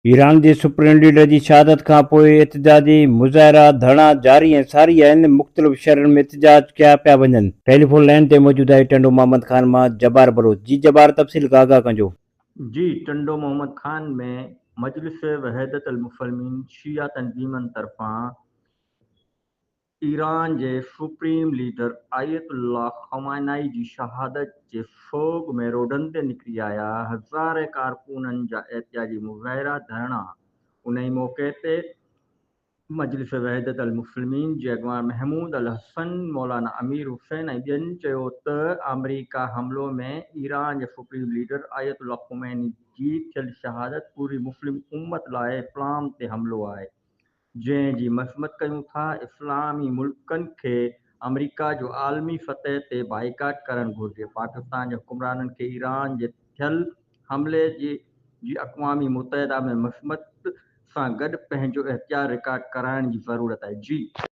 Iran जे supreme leader जी शहादत खां पोइ एतिजाजी मुज़ाहिरा धरना जारी ऐं सारी आहिनि। मुख़्तलिफ़ शहरनि में एतिजाज कया पिया वञनि। टेलीफोन लाइन ते मौजूदु आहे टंडो मोहम्मद ख़ान मां जबार बलोच। जी जबार, तफ़सील आगाह कजो। जी, टंडो मोहम्मद ख़ान में मजलिस वहदत अल मुस्लिमीन शिया तंजीमनि तरफ़ां ईरान जे सुप्रीम लीडर आयतुल्लाह ख़ामेनी जी शहादत जे सोग में रोडनि ते निकिरी आया। हज़ार कारकुननि जा एहतिजाजी मुज़ाहिरा धरना। उन ई मौक़े ते मजलिस वहदत अल मुस्लिमीन जे अॻवान महमूद अल हसन, मौलाना अमीर हुसैन ऐं ॿियनि चयो त अमेरिका हमिलो में ईरान जे सुप्रीम लीडर आयतुल्लाह ख़ामेनी जी थियल शहादत पूरी मुस्लिम उम्मत लाइ इस्लाम ते हमिलो आहे, जंहिं जी मज़म्मत कयूं था। इस्लामी मुल्कनि खे अमेरिका जो आलमी सतह ते बाइकाट करणु घुरिजे। पाकिस्तान जे हुक्मराननि खे ईरान जे थियल हमले जी अक़वामी मुतहदा में मज़म्मत सां गॾु पंहिंजो एहतिजाज रिकॉर्ड कराइण जी ज़रूरत आहे। जी